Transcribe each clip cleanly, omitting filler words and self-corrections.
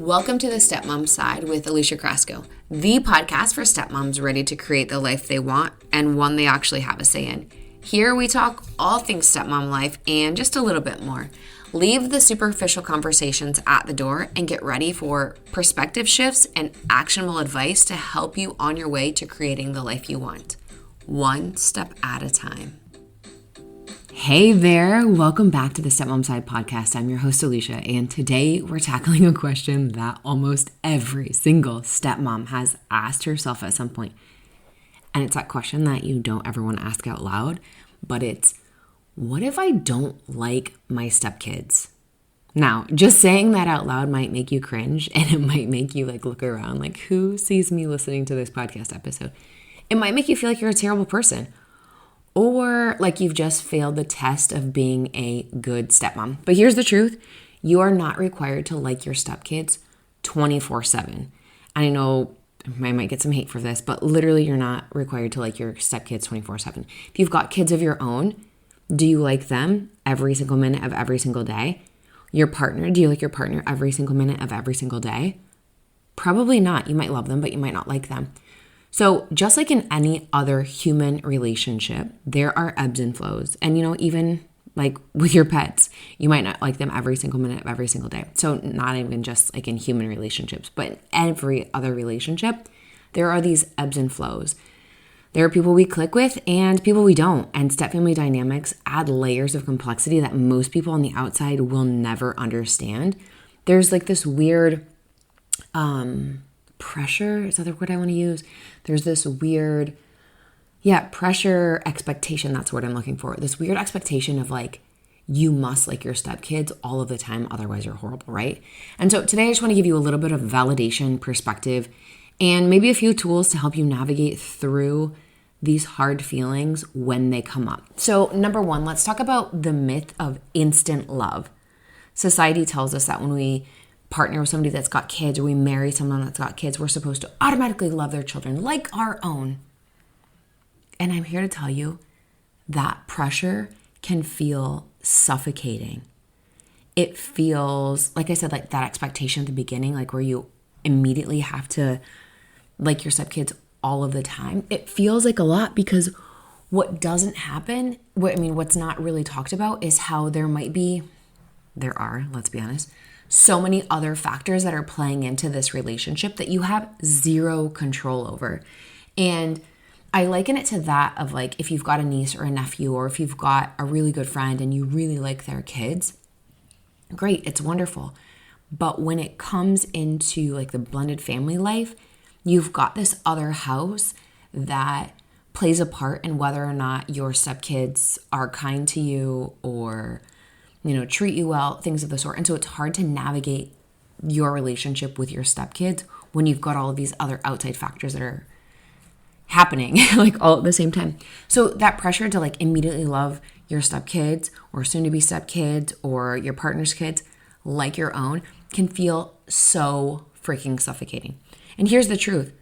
Welcome to the Stepmom Side with Alicia, the podcast for stepmoms ready to create the life they want and one they actually have a say in. Here we talk all things stepmom life and just a little bit more. Leave the superficial conversations at the door and get ready for perspective shifts and actionable advice to help you on your way to creating the life you want, one step at a time. Hey there, welcome back to the Stepmom Side podcast. I'm your host, Alicia, and today we're tackling a question that almost every single stepmom has asked herself at some point. And it's that question that you don't ever want to ask out loud, but it's, what if I don't like my stepkids? Now, just saying that out loud might make you cringe, and it might make you look around like, who sees me listening to this podcast episode? It might make you feel like you're a terrible person. Or like you've just failed the test of being a good stepmom. But here's the truth. You are not required to like your stepkids 24/7. And I know I might get some hate for this, but literally you're not required to like your stepkids 24/7. If you've got kids of your own, do you like them every single minute of every single day? Your partner, do you like your partner every single minute of every single day? Probably not. You might love them, but you might not like them. So just like in any other human relationship, there are ebbs and flows. And, even like with your pets, you might not like them every single minute of every single day. So not even just like in human relationships, but in every other relationship, there are these ebbs and flows. There are people we click with and people we don't. And stepfamily dynamics add layers of complexity that most people on the outside will never understand. There's like this weird pressure, is that the word I want to use? There's this weird, pressure expectation. That's what I'm looking for. This weird expectation of you must like your stepkids all of the time, otherwise you're horrible, right? And so today I just want to give you a little bit of validation, perspective, and maybe a few tools to help you navigate through these hard feelings when they come up. So number one, let's talk about the myth of instant love. Society tells us that when we partner with somebody that's got kids or we marry someone that's got kids, we're supposed to automatically love their children like our own. And I'm here to tell you that pressure can feel suffocating. It feels, like I said, like that expectation at the beginning, where you immediately have to like your stepkids all of the time. It feels like a lot because what doesn't happen, what's not really talked about is how there are, let's be honest, so many other factors that are playing into this relationship that you have zero control over. And I liken it to that of if you've got a niece or a nephew, or if you've got a really good friend and you really like their kids, great, it's wonderful. But when it comes into the blended family life, you've got this other house that plays a part in whether or not your stepkids are kind to you or treat you well, things of the sort. And so it's hard to navigate your relationship with your stepkids when you've got all of these other outside factors that are happening all at the same time. So that pressure to immediately love your stepkids or soon to be stepkids or your partner's kids like your own can feel so freaking suffocating. And here's the truth.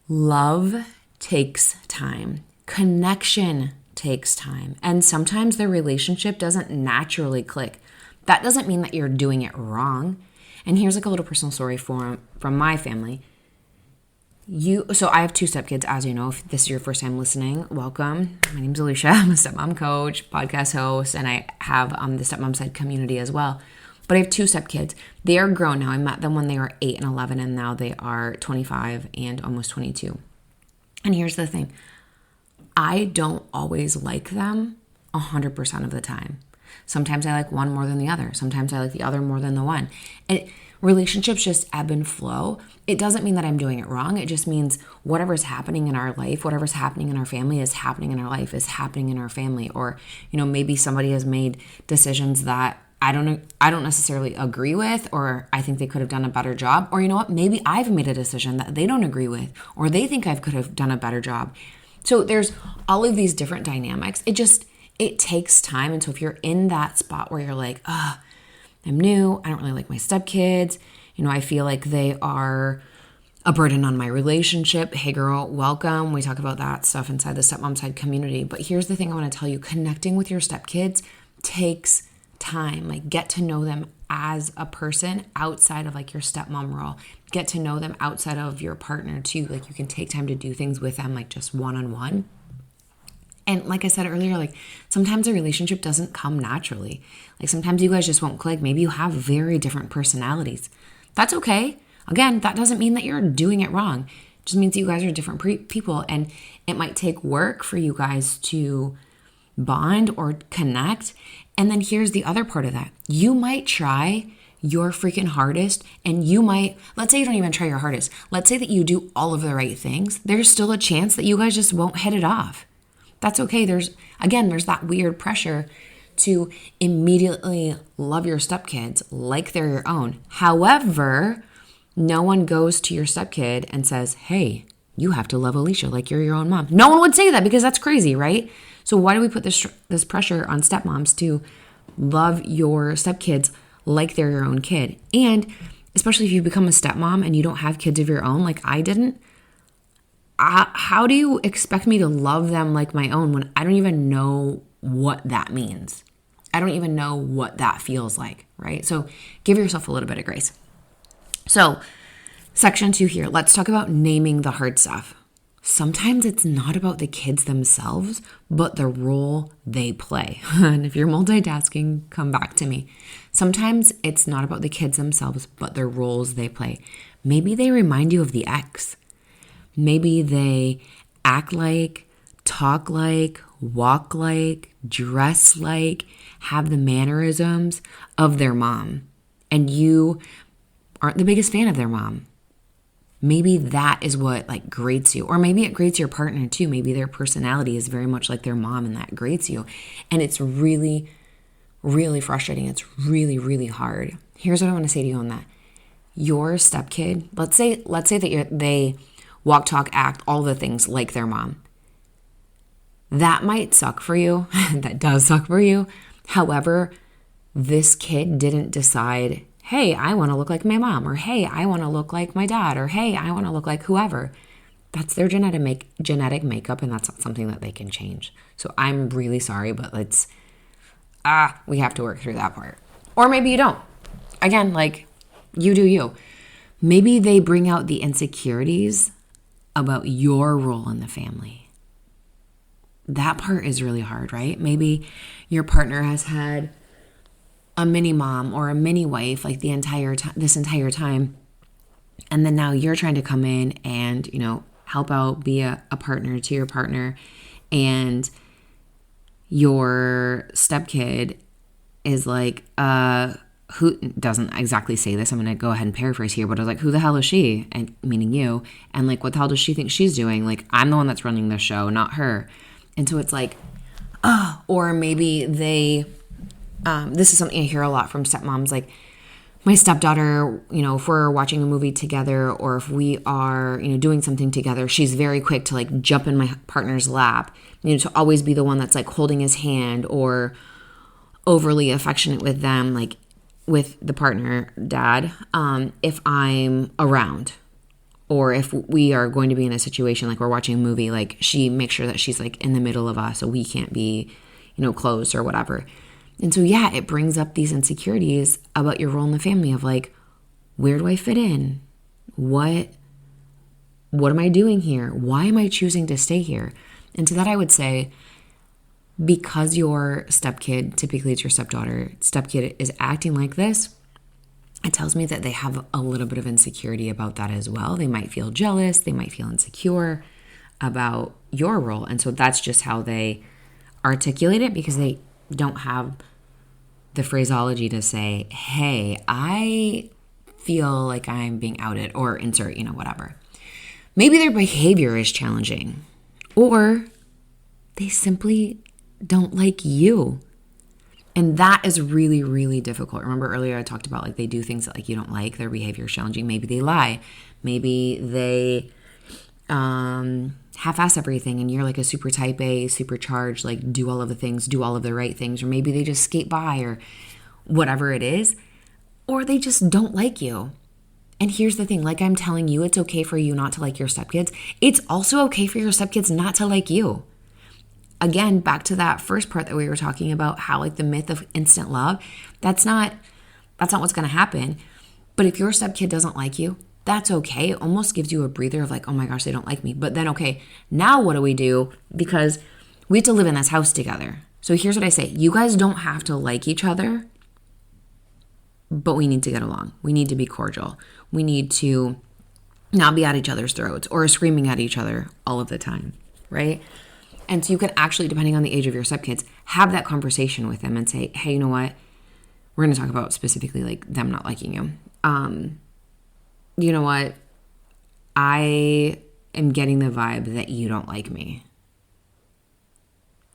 Love takes time. Connection takes time. And sometimes the relationship doesn't naturally click. That doesn't mean that you're doing it wrong. And here's a little personal story from my family. So I have two stepkids, as you know. If this is your first time listening, welcome. My name's Alicia. I'm a stepmom coach, podcast host, and I have the Stepmom Side community as well. But I have two stepkids. They are grown now. I met them when they were 8 and 11, and now they are 25 and almost 22. And here's the thing. I don't always like them 100% of the time. Sometimes I like one more than the other. Sometimes I like the other more than the one. And relationships just ebb and flow. It doesn't mean that I'm doing it wrong. It just means whatever's happening in our life, whatever's happening in our family is happening in our life, is happening in our family. Or, maybe somebody has made decisions that I don't necessarily agree with, or I think they could have done a better job. Or maybe I've made a decision that they don't agree with, or they think I could have done a better job. So there's all of these different dynamics. It takes time. And so if you're in that spot where you're like, I'm new, I don't really like my stepkids, I feel like they are a burden on my relationship. Hey girl, welcome. We talk about that stuff inside the Stepmom Side community. But here's the thing I want to tell you. Connecting with your stepkids takes time. Get to know them as a person outside of like your stepmom role. Get to know them outside of your partner too. Like you can take time to do things with them, like just one-on-one. And like I said earlier, like sometimes a relationship doesn't come naturally. Like sometimes you guys just won't click. Maybe you have very different personalities. That's okay. Again, that doesn't mean that you're doing it wrong. It just means you guys are different people, and it might take work for you guys to bond or connect. And then here's the other part of that. You might try your freaking hardest, and you might, let's say you don't even try your hardest. Let's say that you do all of the right things. There's still a chance that you guys just won't hit it off. That's okay. There's that weird pressure to immediately love your stepkids like they're your own. However, no one goes to your stepkid and says, hey, you have to love Alicia like you're your own mom. No one would say that because that's crazy, right? So why do we put this pressure on stepmoms to love your stepkids like they're your own kid? And especially if you become a stepmom and you don't have kids of your own like I didn't, how do you expect me to love them like my own when I don't even know what that means? I don't even know what that feels like, right? So give yourself a little bit of grace. So section 2 here, let's talk about naming the hard stuff. Sometimes it's not about the kids themselves, but the role they play. And if you're multitasking, come back to me. Sometimes it's not about the kids themselves, but the roles they play. Maybe they remind you of the ex. Maybe they act like, talk like, walk like, dress like, have the mannerisms of their mom. And you aren't the biggest fan of their mom. Maybe that is what like grates you. Or maybe it grates your partner too. Maybe their personality is very much like their mom and that grates you. And it's really, really frustrating. It's really, really hard. Here's what I want to say to you on that. Your stepkid, let's say that they walk, talk, act, all the things like their mom. That might suck for you. That does suck for you. However, this kid didn't decide, hey, I want to look like my mom, or hey, I want to look like my dad, or hey, I want to look like whoever. That's their genetic makeup, and that's not something that they can change. So I'm really sorry, but we have to work through that part. Or maybe you don't. Again, like, you do you. Maybe they bring out the insecurities about your role in the family. That part is really hard, right? Maybe your partner has had a mini mom or a mini wife like this entire time, and then now you're trying to come in and help out, be a partner to your partner, and your stepkid is like, who doesn't exactly say this. I'm going to go ahead and paraphrase here, but I was like, who the hell is she? And meaning you. And like, what the hell does she think she's doing? Like, I'm the one that's running the show, not her. And so it's like, or maybe they, this is something I hear a lot from stepmoms, like my stepdaughter, if we're watching a movie together or if we are, doing something together, she's very quick to like jump in my partner's lap, to always be the one that's like holding his hand or overly affectionate with them, like with the partner, dad, if I'm around, or if we are going to be in a situation like we're watching a movie, like she makes sure that she's like in the middle of us so we can't be, close or whatever. And so, yeah, it brings up these insecurities about your role in the family of like, where do I fit in? What am I doing here? Why am I choosing to stay here? And to that I would say, because your stepkid, typically it's your stepkid is acting like this, it tells me that they have a little bit of insecurity about that as well. They might feel jealous. They might feel insecure about your role. And so that's just how they articulate it, because they don't have the phraseology to say, hey, I feel like I'm being outed, or insert, whatever. Maybe their behavior is challenging, or they simply don't like you. And that is really, really difficult. Remember earlier I talked about like they do things that like you don't like, their behavior is challenging. Maybe they lie. Maybe they half-ass everything and you're like a super type A, supercharged, like do all of the things, do all of the right things. Or maybe they just skate by or whatever it is. Or they just don't like you. And here's the thing, like I'm telling you, it's okay for you not to like your stepkids. It's also okay for your stepkids not to like you. Again, back to that first part that we were talking about, how like the myth of instant love, that's not That's not what's going to happen. But if your stepkid doesn't like you, that's okay. It almost gives you a breather of like, oh my gosh, they don't like me. But then, okay, now what do we do? Because we have to live in this house together. So here's what I say. You guys don't have to like each other, but we need to get along. We need to be cordial. We need to not be at each other's throats or screaming at each other all of the time, right? And so you can actually, depending on the age of your stepkids, have that conversation with them and say, hey, you know what? We're going to talk about specifically like them not liking you. You know what? I am getting the vibe that you don't like me.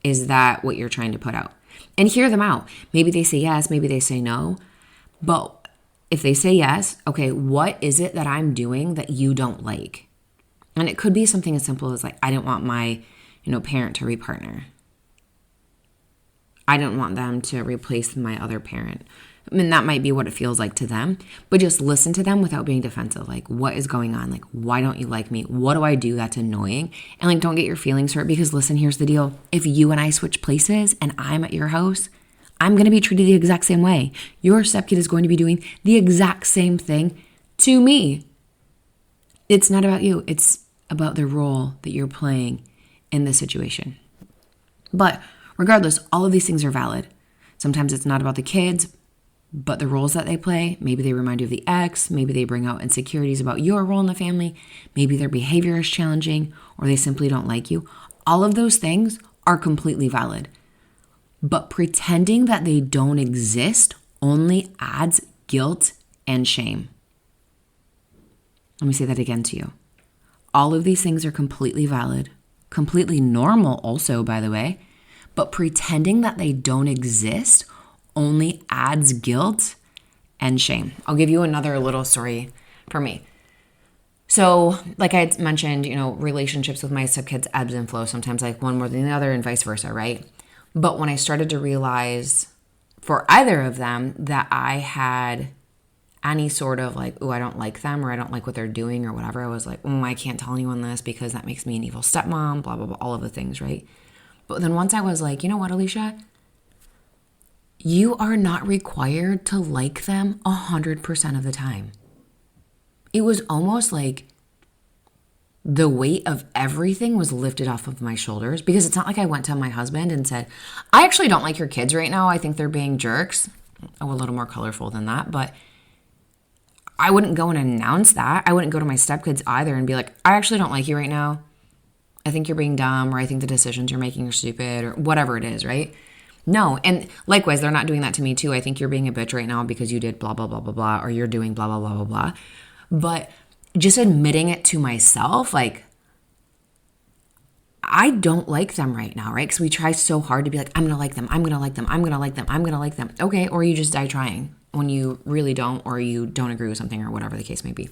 Is that what you're trying to put out? And hear them out. Maybe they say yes, maybe they say no. But if they say yes, okay, what is it that I'm doing that you don't like? And it could be something as simple as like, I didn't want my, parent to repartner. I didn't want them to replace my other parent. I mean, that might be what it feels like to them, but just listen to them without being defensive. Like, what is going on? Like, why don't you like me? What do I do that's annoying? And like, don't get your feelings hurt because listen, here's the deal. If you and I switch places and I'm at your house, I'm going to be treated the exact same way. Your stepkid is going to be doing the exact same thing to me. It's not about you. It's about the role that you're playing in this situation. But regardless, all of these things are valid. Sometimes it's not about the kids, but the roles that they play. Maybe they remind you of the ex. Maybe they bring out insecurities about your role in the family. Maybe their behavior is challenging or they simply don't like you. All of those things are completely valid. But pretending that they don't exist only adds guilt and shame. Let me say that again to you. All of these things are completely valid, completely normal also, by the way. But pretending that they don't exist only adds guilt and shame. I'll give you another little story for me. So like I had mentioned, relationships with my stepkids ebbs and flow. Sometimes like one more than the other and vice versa, right? But when I started to realize for either of them that I had any sort of like, I don't like them or I don't like what they're doing or whatever, I was like, I can't tell anyone this because that makes me an evil stepmom, blah, blah, blah, all of the things, right? But then once I was like, you know what, Alicia? You are not required to like them 100% of the time. It was almost like the weight of everything was lifted off of my shoulders because it's not like I went to my husband and said, I actually don't like your kids right now. I think they're being jerks. Oh, a little more colorful than that, but I wouldn't go and announce that. I wouldn't go to my stepkids either and be like, I actually don't like you right now. I think you're being dumb or I think the decisions you're making are stupid or whatever it is, right? No. And likewise, they're not doing that to me too. I think you're being a bitch right now because you did blah, blah, blah, blah, blah, or you're doing blah, blah, blah, blah, blah. But just admitting it to myself, like, I don't like them right now, right? Because we try so hard to be like, I'm going to like them. I'm going to like them. I'm going to like them. I'm going to like them. Okay. Or you just die trying when you really don't, or you don't agree with something or whatever the case may be.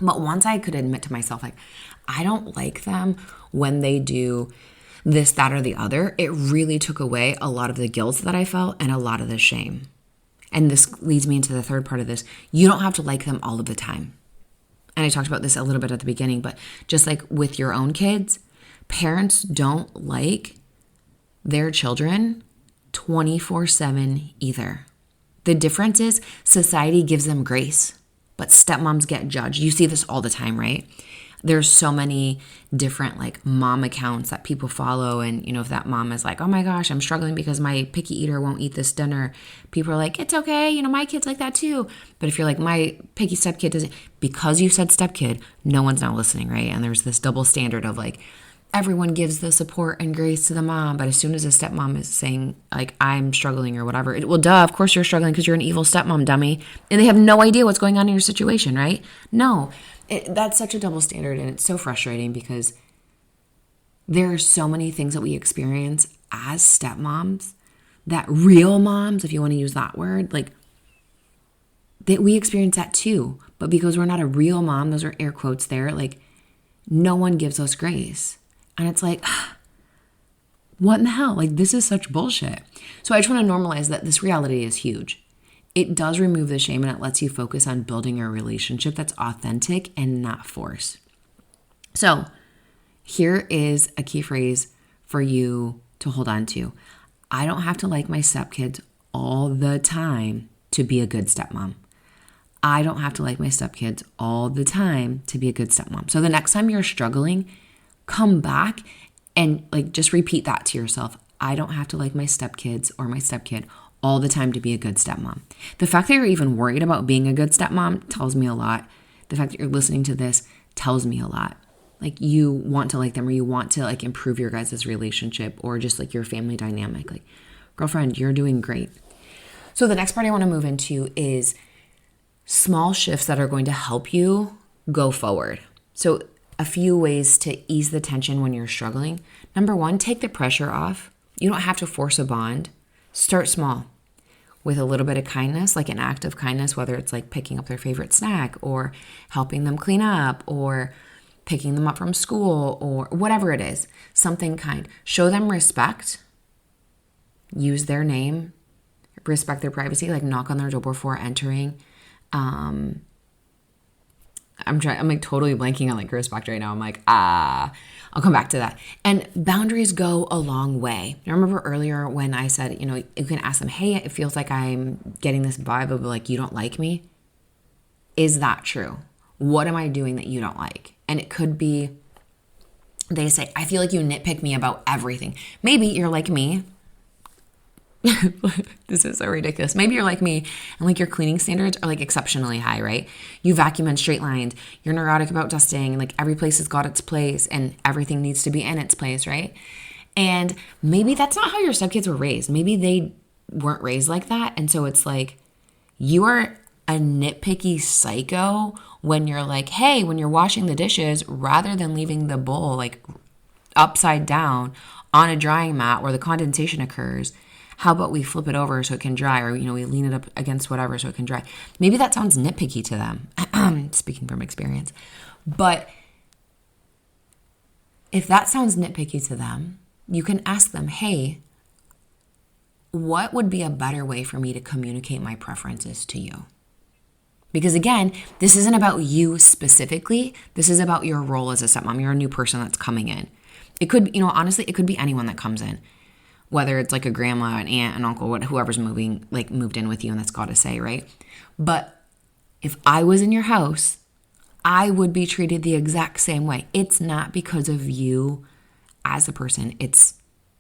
But once I could admit to myself, like, I don't like them when they do this, that, or the other, it really took away a lot of the guilt that I felt and a lot of the shame. And this leads me into the third part of this. You don't have to like them all of the time. And I talked about this a little bit at the beginning, but just like with your own kids, parents don't like their children 24/7 either. The difference is society gives them grace, but stepmoms get judged. You see this all the time, right? There's so many different like mom accounts that people follow. And, if that mom is like, oh my gosh, I'm struggling because my picky eater won't eat this dinner. People are like, it's okay. My kid's like that too. But if you're like, my picky stepkid doesn't, because you said stepkid, no one's now listening, right? And there's this double standard of like, everyone gives the support and grace to the mom. But as soon as a stepmom is saying like, I'm struggling or whatever, well, duh, of course you're struggling because you're an evil stepmom, dummy. And they have no idea what's going on in your situation, right? No. That's such a double standard, and it's so frustrating because there are so many things that we experience as stepmoms that real moms, if you want to use that word, like that we experience that too. But because we're not a real mom, those are air quotes there, like no one gives us grace. And it's like, what in the hell? Like this is such bullshit. So I just want to normalize that this reality is huge. It does remove the shame and it lets you focus on building a relationship that's authentic and not forced. So here is a key phrase for you to hold on to. I don't have to like my stepkids all the time to be a good stepmom. I don't have to like my stepkids all the time to be a good stepmom. So the next time you're struggling, come back and like just repeat that to yourself. I don't have to like my stepkids or my stepkid all the time to be a good stepmom. The fact that you're even worried about being a good stepmom tells me a lot. The fact that you're listening to this tells me a lot. Like you want to like them, or you want to like improve your guys' relationship, or just like your family dynamic. Like, girlfriend, you're doing great. So the next part I want to move into is small shifts that are going to help you go forward. So a few ways to ease the tension when you're struggling. Number one, take the pressure off. You don't have to force a bond. Start small with a little bit of kindness, like an act of kindness, whether it's like picking up their favorite snack or helping them clean up or picking them up from school or whatever it is, something kind. Show them respect. Use their name. Respect their privacy, like knock on their door before entering. I'm like totally blanking on like respect right now. I'm like, I'll come back to that. And boundaries go a long way. I remember earlier when I said, you can ask them, hey, it feels like I'm getting this vibe of like, you don't like me. Is that true? What am I doing that you don't like? And it could be, they say, I feel like you nitpick me about everything. Maybe you're like me. This is so ridiculous. Maybe you're like me and like your cleaning standards are like exceptionally high, right? You vacuum in straight lines. You're neurotic about dusting, and like every place has got its place and everything needs to be in its place, right? And maybe that's not how your stepkids were raised. Maybe they weren't raised like that. And so it's like you are a nitpicky psycho when you're like, hey, when you're washing the dishes, rather than leaving the bowl like upside down on a drying mat where the condensation occurs, how about we flip it over so it can dry, or, we lean it up against whatever so it can dry. Maybe that sounds nitpicky to them, speaking from experience. But if that sounds nitpicky to them, you can ask them, hey, what would be a better way for me to communicate my preferences to you? Because again, this isn't about you specifically. This is about your role as a stepmom. You're a new person that's coming in. It could, honestly, it could be anyone that comes in. Whether it's like a grandma, an aunt, an uncle, whoever's moved in with you, and that's got to say, right? But if I was in your house, I would be treated the exact same way. It's not because of you as a person. It's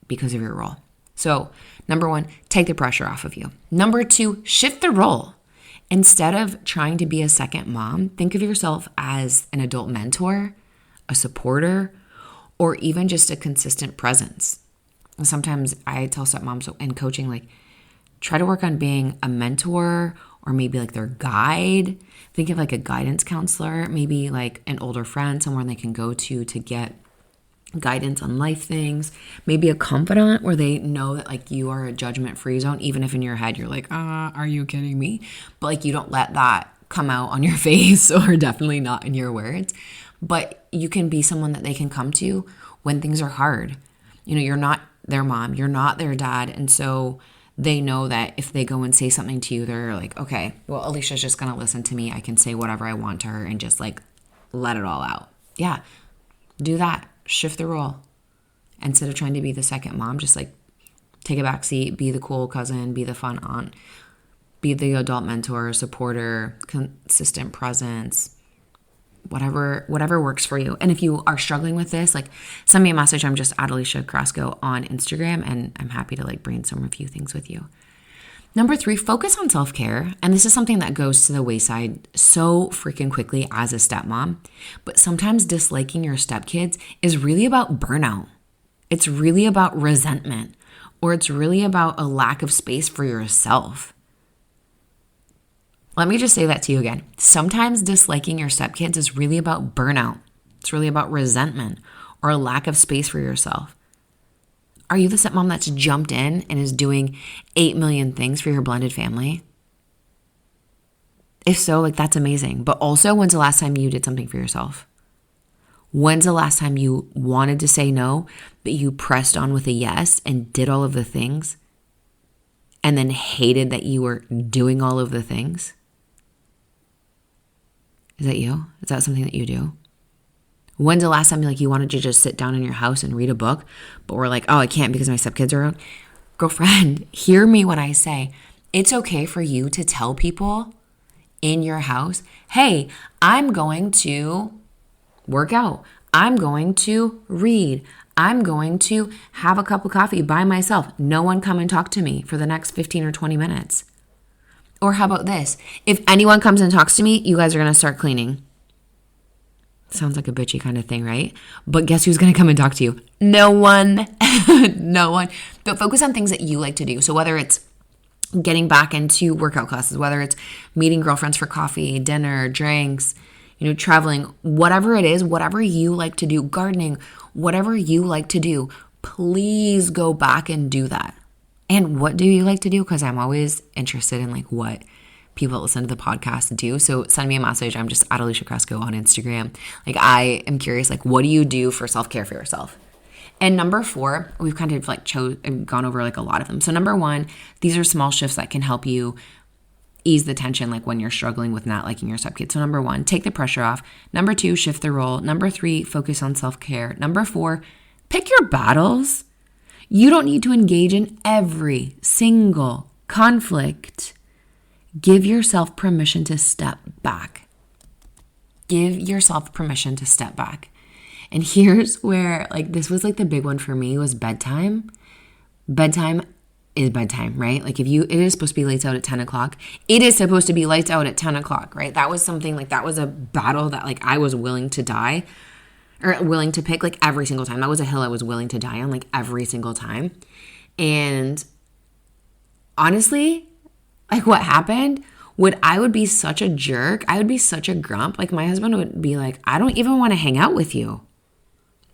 because of your role. So number one, take the pressure off of you. Number two, shift the role. Instead of trying to be a second mom, think of yourself as an adult mentor, a supporter, or even just a consistent presence. Sometimes I tell stepmoms in coaching, like, try to work on being a mentor or maybe like their guide. Think of like a guidance counselor, maybe like an older friend, somewhere they can go to get guidance on life things. Maybe a confidant where they know that like you are a judgment-free zone, even if in your head you're like, are you kidding me? But like you don't let that come out on your face, or definitely not in your words. But you can be someone that they can come to when things are hard. You're not their mom, you're not their dad. And so they know that if they go and say something to you, they're like, okay, well, Alicia's just going to listen to me. I can say whatever I want to her and just like let it all out. Yeah, do that. Shift the role. Instead of trying to be the second mom, just like take a back seat, be the cool cousin, be the fun aunt, be the adult mentor, supporter, consistent presence, whatever works for you. And if you are struggling with this, like send me a message. I'm just at Alicia Carrasco on Instagram, and I'm happy to like brainstorm a few things with you. Number three, focus on self-care. And this is something that goes to the wayside so freaking quickly as a stepmom. But sometimes disliking your stepkids is really about burnout. It's really about resentment, or it's really about a lack of space for yourself. Let me just say that to you again. Sometimes disliking your stepkids is really about burnout. It's really about resentment or a lack of space for yourself. Are you the stepmom that's jumped in and is doing 8 million things for your blended family? If so, like that's amazing. But also, when's the last time you did something for yourself? When's the last time you wanted to say no, but you pressed on with a yes and did all of the things and then hated that you were doing all of the things? Is that you? Is that something that you do? When's the last time you wanted to just sit down in your house and read a book, but we're like, oh, I can't because my stepkids are around? Girlfriend, hear me when I say It's okay for you to tell people in your house, hey, I'm going to work out. I'm going to read. I'm going to have a cup of coffee by myself. No one come and talk to me for the next 15 or 20 minutes. Or how about this? If anyone comes and talks to me, you guys are going to start cleaning. Sounds like a bitchy kind of thing, right? But guess who's going to come and talk to you? No one. No one. But focus on things that you like to do. So whether it's getting back into workout classes, whether it's meeting girlfriends for coffee, dinner, drinks, traveling, whatever it is, whatever you like to do, gardening, whatever you like to do, please go back and do that. And what do you like to do? Because I'm always interested in what people that listen to the podcast do. So send me a message. I'm just at Alicia Cresco on Instagram. I am curious, what do you do for self-care for yourself? And number 4, we've kind of gone over a lot of them. So number 1, these are small shifts that can help you ease the tension when you're struggling with not liking your stepkid. So number 1, take the pressure off. Number 2, shift the role. Number 3, focus on self-care. Number 4, pick your battles. You don't need to engage in every single conflict. Give yourself permission to step back. Give yourself permission to step back. And here's where, this was the big one for me was bedtime. Bedtime is bedtime, right? It is supposed to be lights out at 10 o'clock. It is supposed to be lights out at 10 o'clock, right? That was something that was a battle that I was willing to die or willing to pick every single time. That was a hill I was willing to die on every single time. And honestly, what happened I would be such a jerk. I would be such a grump. My husband would be I don't even want to hang out with you.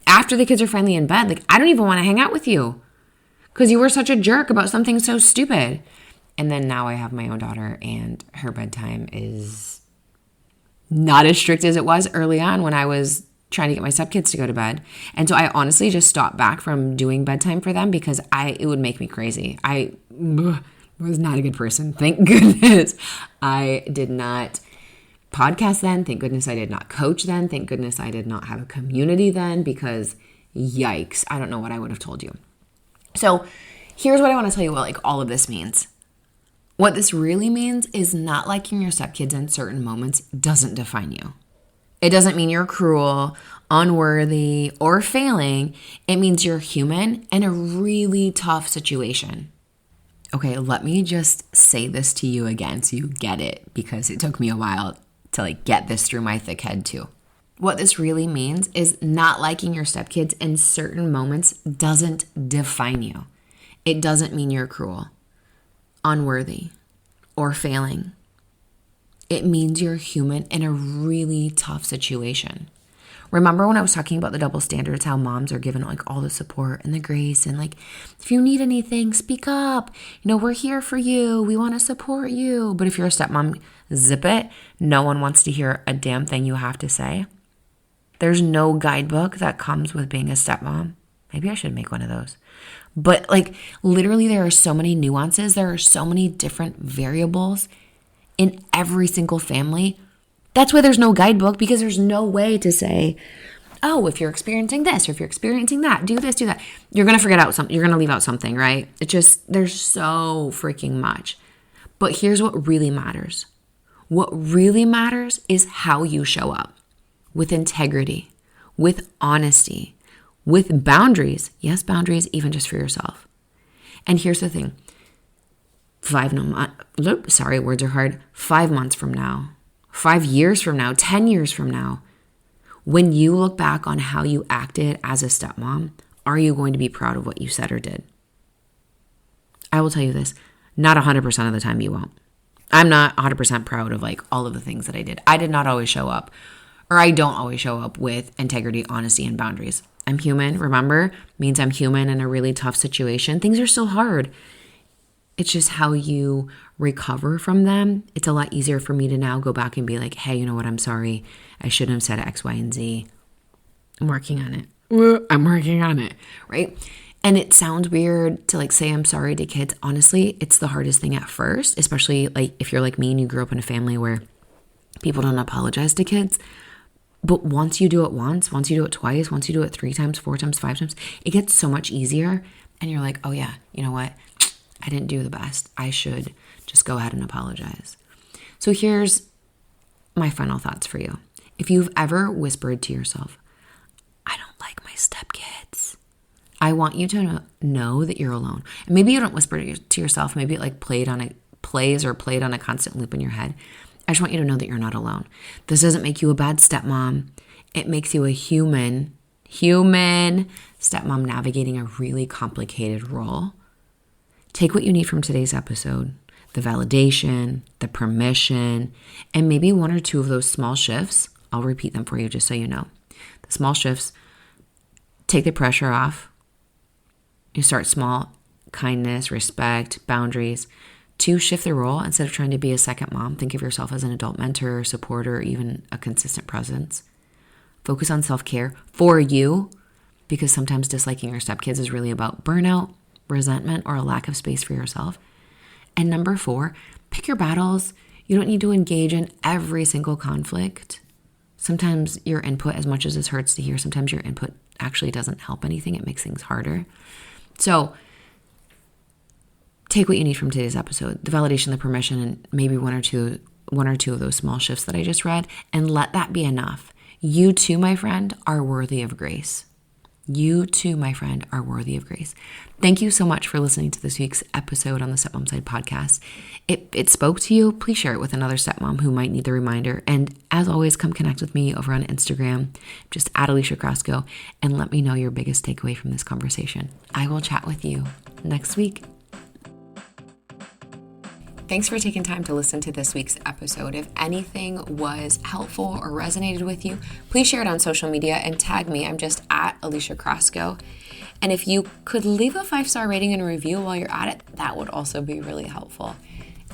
After the kids are finally in bed, I don't even want to hang out with you because you were such a jerk about something so stupid. And then now I have my own daughter and her bedtime is not as strict as it was early on when I was trying to get my stepkids to go to bed. And so I honestly just stopped back from doing bedtime for them because it would make me crazy. I was not a good person. Thank goodness I did not podcast then. Thank goodness I did not coach then. Thank goodness I did not have a community then because yikes, I don't know what I would have told you. So here's what I want to tell you what all of this means. What this really means is not liking your stepkids in certain moments doesn't define you. It doesn't mean you're cruel, unworthy, or failing. It means you're human in a really tough situation. Okay, let me just say this to you again so you get it because it took me a while to get this through my thick head too. What this really means is not liking your stepkids in certain moments doesn't define you. It doesn't mean you're cruel, unworthy, or failing. It means you're human in a really tough situation. Remember when I was talking about the double standards, how moms are given all the support and the grace and if you need anything, speak up. We're here for you. We want to support you. But if you're a stepmom, zip it. No one wants to hear a damn thing you have to say. There's no guidebook that comes with being a stepmom. Maybe I should make one of those. But literally there are so many nuances. There are so many different variables in every single family. That's why there's no guidebook because there's no way to say, oh, if you're experiencing this or if you're experiencing that, do this, do that. You're going to forget out something. You're going to leave out something, right? It's just, there's so freaking much. But here's what really matters. What really matters is how you show up with integrity, with honesty, with boundaries. Yes, boundaries, even just for yourself. And here's the thing. 5 months from now, 5 years from now, 10 years from now, when you look back on how you acted as a stepmom, are you going to be proud of what you said or did? I will tell you this, not 100% of the time you won't. I'm not 100% proud of all of the things that I did. I did not always show up, or I don't always show up with integrity, honesty, and boundaries. I'm human, remember? Means I'm human in a really tough situation. Things are still hard. It's just how you recover from them. It's a lot easier for me to now go back and be hey, you know what? I'm sorry. I shouldn't have said X, Y, and Z. I'm working on it. Right? And it sounds weird to say I'm sorry to kids. Honestly, it's the hardest thing at first, especially if you're like me and you grew up in a family where people don't apologize to kids. But once you do it once you do it twice, once you do it 3 times, 4 times, 5 times, it gets so much easier. And you're oh yeah, you know what? I didn't do the best. I should just go ahead and apologize. So here's my final thoughts for you. If you've ever whispered to yourself, I don't like my stepkids, I want you to know that you're alone. And maybe you don't whisper to yourself. Maybe it played on a constant loop in your head. I just want you to know that you're not alone. This doesn't make you a bad stepmom. It makes you a human stepmom navigating a really complicated role. Take what you need from today's episode, the validation, the permission, and maybe one or two of those small shifts. I'll repeat them for you just so you know. The small shifts, take the pressure off. You start small, kindness, respect, boundaries. 2, shift the role. Instead of trying to be a second mom, think of yourself as an adult mentor, supporter, or even a consistent presence. Focus on self-care for you, because sometimes disliking your stepkids is really about burnout, resentment, or a lack of space for yourself. And number 4, pick your battles. You don't need to engage in every single conflict. Sometimes your input, as much as it hurts to hear, sometimes your input actually doesn't help anything. It makes things harder. So take what you need from today's episode, the validation, the permission, and maybe one or two of those small shifts that I just read, and let that be enough. You too, my friend, are worthy of grace. You too, my friend, are worthy of grace. Thank you so much for listening to this week's episode on the Stepmom Side podcast. It spoke to you. Please share it with another stepmom who might need the reminder. And as always, come connect with me over on Instagram, just at Alicia Crosco, and let me know your biggest takeaway from this conversation. I will chat with you next week. Thanks for taking time to listen to this week's episode. If anything was helpful or resonated with you, please share it on social media and tag me. I'm just at Alicia Crosco. And if you could leave a 5-star rating and a review while you're at it, that would also be really helpful.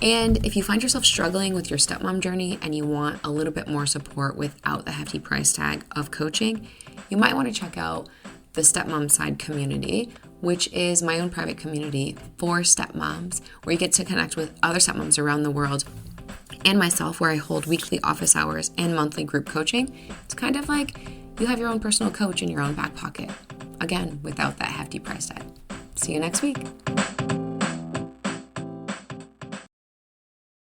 And if you find yourself struggling with your stepmom journey and you want a little bit more support without the hefty price tag of coaching, you might want to check out the Stepmom Side community, which is my own private community for stepmoms, where you get to connect with other stepmoms around the world and myself, where I hold weekly office hours and monthly group coaching. It's kind of like you have your own personal coach in your own back pocket. Again, without that hefty price tag. See you next week.